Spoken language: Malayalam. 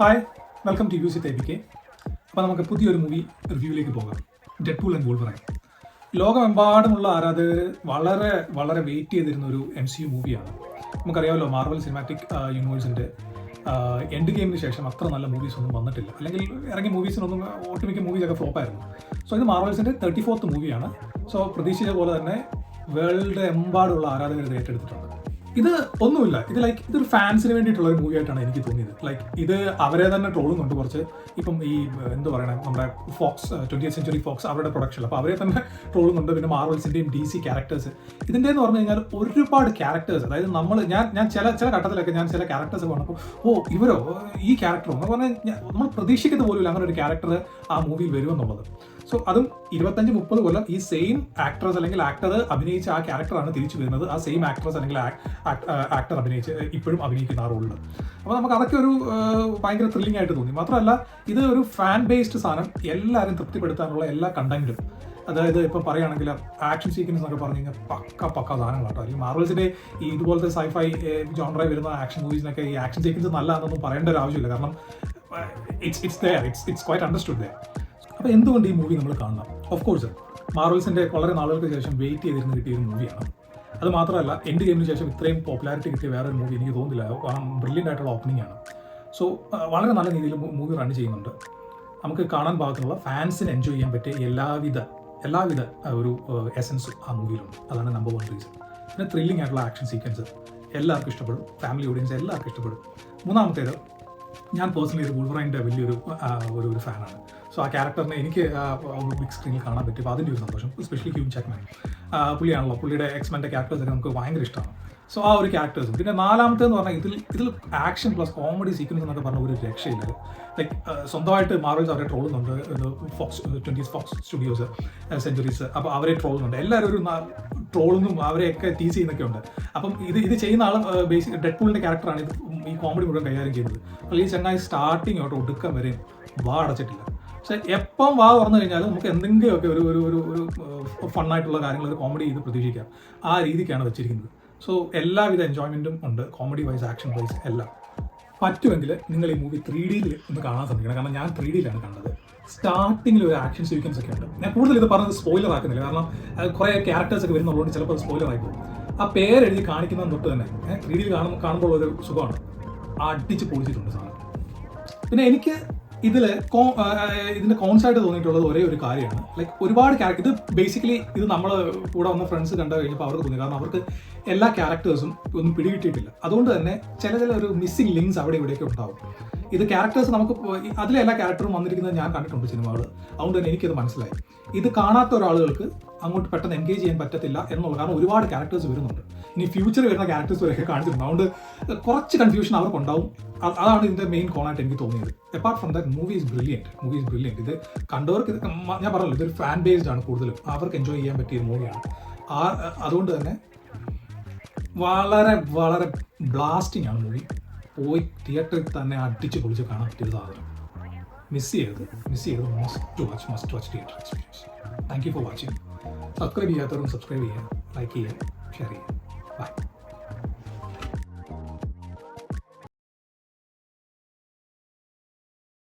ഹായ്, വെൽക്കം ടു യൂസിത്ത് എ ബി കെ. അപ്പോൾ നമുക്ക് പുതിയൊരു മൂവി റിവ്യൂവിലേക്ക് പോകാം. Deadpool and Wolverine. ലോകമെമ്പാടുമുള്ള ആരാധകർ വളരെ വളരെ വെയിറ്റ് ചെയ്തിരുന്ന ഒരു MCU മൂവിയാണ്. നമുക്കറിയാമല്ലോ, മാർവൽ സിനിമാറ്റിക് യൂണിവേഴ്സിൻ്റെ എൻഡ് ഗെയിമിന് ശേഷം അത്ര നല്ല മൂവീസ് ഒന്നും വന്നിട്ടില്ല, അല്ലെങ്കിൽ ഇറങ്ങിയ മൂവീസിനൊന്നും ഒട്ടുമിക്ക മൂവീസൊക്കെ ഫ്ലോപ്പായിരുന്നു. സോ ഇത് മാർവൽസിൻ്റെ 34th മൂവിയാണ്. സോ പ്രതീക്ഷിച്ച പോലെ തന്നെ വേൾഡ് എമ്പാടുള്ള ആരാധകർ ഇത് ഏറ്റെടുത്തിട്ടുണ്ട്. ഇത് ഒന്നുമില്ല, ഇതൊരു ഫാൻസിന് വേണ്ടിയിട്ടുള്ള ഒരു മൂവി ആയിട്ടാണ് എനിക്ക് തോന്നിയത്. ഇത് അവരെ തന്നെ ട്രോളുന്നുണ്ട് കുറച്ച്. ഇപ്പം ഈ എന്ത് പറയണേ, നമ്മുടെ ഫോക്സ് 20th സെഞ്ച്വറി ഫോക്സ് അവരുടെ പ്രൊഡക്ഷൻ, അപ്പോൾ അവരെ തന്നെ ട്രോളുന്നുണ്ട്. പിന്നെ മാർവൽസിൻ്റെയും DC ക്യാരക്ടേഴ്സ് ഇതിൻ്റെ എന്ന് പറഞ്ഞു കഴിഞ്ഞാൽ ഒരുപാട് ക്യാരക്ടേഴ്സ്. അതായത് ഞാൻ ചില ഘട്ടത്തിലൊക്കെ ഞാൻ ചില ക്യാരക്ടേഴ്സ് പറഞ്ഞപ്പോൾ ഇവരോ ഈ ക്യാരക്ടറോ എന്ന് പറഞ്ഞാൽ നമ്മൾ പ്രതീക്ഷിക്കുന്ന പോലും അങ്ങനെ ഒരു ക്യാരക്ടർ ആ മൂവിയിൽ വരുമെന്നുള്ളത്. സോ അതും 25-30 കൊല്ലം ഈ സെയിം ആക്ട്രസ് അല്ലെങ്കിൽ ആക്ടർ അഭിനയിച്ച ആ ക്യാരക്ടറാണ് തിരിച്ചു വരുന്നത്. ആ സെയിം ആക്ട്രസ് അല്ലെങ്കിൽ ആക്ടർ അഭിനയിച്ച് ഇപ്പോഴും അഭിനയിക്കുന്ന ആ റോളിൽ. അപ്പോൾ നമുക്ക് അതൊക്കെ ഒരു ഭയങ്കര ത്രില്ലിംഗ് ആയിട്ട് തോന്നി. മാത്രമല്ല, ഇത് ഒരു ഫാൻ ബേസ്ഡ് സാധനം, എല്ലാവരും തൃപ്തിപ്പെടുത്താനുള്ള എല്ലാ കണ്ടന്റും. അതായത് ഇപ്പം പറയുകയാണെങ്കിൽ ആക്ഷൻ സീക്വൻസ് എന്നൊക്കെ പറഞ്ഞു കഴിഞ്ഞാൽ പക്ക സാധനങ്ങളാട്ടോ. അല്ലെങ്കിൽ മാർവൽസിൻ്റെ ഈ ഇതുപോലത്തെ സൈഫൈ ജോൺറ വരുന്ന ആക്ഷൻ മൂവീസിനൊക്കെ ഈ ആക്ഷൻ സീക്വൻസ് നല്ലതാണെന്നൊന്നും പറയേണ്ട ഒരു ആവശ്യമില്ല. കാരണം ഇറ്റ്സ് ക്വൈറ്റ് അണ്ടർസ്റ്റുഡ് ദെയർ. അപ്പോൾ എന്തുകൊണ്ട് ഈ മൂവി നമ്മൾ കാണണം? ഓഫ് കോഴ്സ് മാർവൽസിൻ്റെ വളരെ നാളുകൾക്ക് ശേഷം വെയിറ്റ് ചെയ്തിരുന്ന് കിട്ടിയ ഒരു മൂവിയാണ്. അത് മാത്രമല്ല, എൻഡ് ഗെയിമിന് ശേഷം ഇത്രയും പോപ്പുലാരിറ്റി കിട്ടിയ വേറൊരു മൂവി എനിക്ക് തോന്നുന്നില്ല. ബ്രില്യൻ്റ് ആയിട്ടുള്ള ഓപ്പണിംഗ് ആണ്. സോ വളരെ നല്ല രീതിയിൽ മൂവി റൺ ചെയ്യുന്നുണ്ട്. നമുക്ക് കാണാൻ പാകത്തിലുള്ള ഫാൻസിന് എൻജോയ് ചെയ്യാൻ പറ്റിയ എല്ലാവിധ ഒരു എസൻസ് ആ മൂവിയിലുണ്ട്. അതാണ് നമ്പർ 1 റീസൺ. പിന്നെ ത്രില്ലിംഗ് ആയിട്ടുള്ള ആക്ഷൻ സീക്വൻസ് എല്ലാവർക്കും ഇഷ്ടപ്പെടും. ഫാമിലി ഓഡിയൻസ് എല്ലാവർക്കും ഇഷ്ടപ്പെടും. മൂന്നാമത്തേത്, ഞാൻ പേഴ്സണലി ഒരു വോൾവറൈൻ്റെ വലിയൊരു ഒരു ഫാനാണ്. സോ ആ ക്യാരക്ടറിനെ എനിക്ക് ബിഗ് സ്ക്രീനിൽ കാണാൻ പറ്റും. അപ്പോൾ അതിൻ്റെ ഒരു സന്തോഷം. എസ്പെഷ്യലി ഹ്യൂ ജാക്ക്മാൻ പുള്ളിയാണല്ലോ, പുള്ളിയുടെ എക്സ്മെൻ്റെ ക്യാരക്ടേഴ്സൊക്കെ നമുക്ക് ഭയങ്കര ഇഷ്ടമാണ്. സോ ആ ഒരു ക്യാരക്ടേഴ്സും. പിന്നെ നാലാമത്തേന്ന് പറഞ്ഞാൽ ഇതിൽ ആക്ഷൻ പ്ലസ് കോമഡി സീക്വൻസ് എന്നൊക്കെ പറഞ്ഞ ഒരു രക്ഷയില്ല. സ്വന്തമായിട്ട് മാർവൽസ് അവരെ ട്രോളുന്നുണ്ട്. Fox 20th Fox studios centuries, അപ്പോൾ അവരെ ട്രോളുന്നുണ്ട്. എല്ലാവരും ഒരു ട്രോളൊന്നും അവരെയൊക്കെ ടീസ് ചെയ്യുന്നൊക്കെ ഉണ്ട്. അപ്പം ഇത് ചെയ്യുന്ന ആളും ബേസിക് ഡെഡ്പൂളിൻ്റെ ക്യാരക്ടറാണ് ഈ കോമഡി മുഴുവൻ കൈകാര്യം ചെയ്യുന്നത്. അപ്പോൾ ഈ ചങ്ങായി സ്റ്റാർട്ടിങ് തൊട്ട് ഒടുക്കം വരെയും അടച്ചിട്ടില്ല. പക്ഷെ എപ്പം തുറന്നു കഴിഞ്ഞാലും നമുക്ക് എന്തെങ്കിലുമൊക്കെ ഒരു ഫണ്ണായിട്ടുള്ള കാര്യങ്ങൾ, ഒരു കോമഡി ചെയ്ത് പ്രതീക്ഷിക്കാം. ആ രീതിക്കാണ് വെച്ചിരിക്കുന്നത്. സോ എല്ലാവിധ എൻജോയ്മെൻറ്റും ഉണ്ട്, കോമഡി വൈസ് ആക്ഷൻ വൈസ് എല്ലാം. പറ്റുമെങ്കിൽ നിങ്ങൾ ഈ മൂവി 3Dയിൽ ഒന്ന് കാണാൻ ശ്രമിക്കണം. കാരണം ഞാൻ 3Dയിലാണ് കണ്ടത്. സ്റ്റാർട്ടിങ്ങിൽ ഒരു ആക്ഷൻ സീക്വൻസ് ഒക്കെ ഉണ്ട്. ഞാൻ കൂടുതൽ ഇത് പറഞ്ഞത് സ്പോയിലർ ആക്കുന്നില്ല, കാരണം കുറേ ക്യാരക്ടേഴ്സ് ഒക്കെ വരുന്നുള്ളതുകൊണ്ട് ചിലപ്പോൾ അത് സ്പോയിലർ ആയിപ്പോകും. ആ പേരെഴുതി കാണിക്കുന്നത് തൊട്ട് തന്നെ 3Dയിൽ കാണുമ്പോൾ ഒരു സുഖമാണ്. അടിച്ച് പൊളിച്ചിട്ടുണ്ട് സാധനം. പിന്നെ എനിക്ക് ഇതിൻ്റെ കോൺസായിട്ട് തോന്നിയിട്ടുള്ളത് ഒരേ ഒരു കാര്യമാണ്. ഒരുപാട് ക്യാരക്ടർ, ഇത് ബേസിക്കലി ഇത് നമ്മൾ കൂടെ വന്ന ഫ്രണ്ട്സ് കണ്ടു കഴിഞ്ഞപ്പോൾ അവർക്ക് തോന്നി. കാരണം അവർക്ക് എല്ലാ ക്യാരക്ടേഴ്സും ഒന്നും പിടികിട്ടിയിട്ടില്ല. അതുകൊണ്ട് തന്നെ ചില ഒരു മിസ്സിംഗ് ലിങ്ക്സ് അവിടെ ഇവിടെയൊക്കെ ഉണ്ടാവും. ഇത് ക്യാരക്ടേഴ്സ് നമുക്ക് അതിലെ എല്ലാ ക്യാരക്ടറും വന്നിരിക്കുന്നത് ഞാൻ കണ്ടിട്ടുണ്ട് സിനിമകൾ. അതുകൊണ്ട് തന്നെ എനിക്കത് മനസ്സിലായി. ഇത് കാണാത്ത ഒരാളുകൾക്ക് അങ്ങോട്ട് പെട്ടെന്ന് എൻഗേജ് ചെയ്യാൻ പറ്റത്തില്ല എന്നുള്ളത്. കാരണം ഒരുപാട് ക്യാരക്ടേഴ്സ് വരുന്നുണ്ട്. ഇനി ഫ്യൂച്ചർ വരുന്ന ക്യാരക്ടേഴ്സ് വരെയൊക്കെ കാണിച്ചിട്ടുണ്ട്. അതുകൊണ്ട് കുറച്ച് കൺഫ്യൂഷൻ അവർക്കുണ്ടാവും. അതാണ് ഇതിൻ്റെ മെയിൻ കോണായിട്ട് എനിക്ക് തോന്നിയത്. Apart from that movie is brilliant. ഇത് കണ്ടവർക്ക് ഞാൻ പറഞ്ഞല്ലോ, ഇതൊരു ഫാൻ ബേസ്ഡ് ആണ് കൂടുതലും. അവർക്ക് എൻജോയ് ചെയ്യാൻ പറ്റിയ മൂവിയാണ്. അതുകൊണ്ട് തന്നെ വളരെ വളരെ ബ്ലാസ്റ്റിംഗ് ആണ് മൂവി. പോയി തിയേറ്ററിൽ തന്നെ അടിച്ച് പൊളിച്ച് കാണാൻ പറ്റിയ സാധനം. മിസ് ചെയ്യരുത്. Must watch theatre experience. Thank you for watching. Subscribe ചെയ്യാത്തവരും സബ്സ്ക്രൈബ് ചെയ്യുക, ലൈക്ക് ചെയ്യുക, ഷെയർ ചെയ്യുക.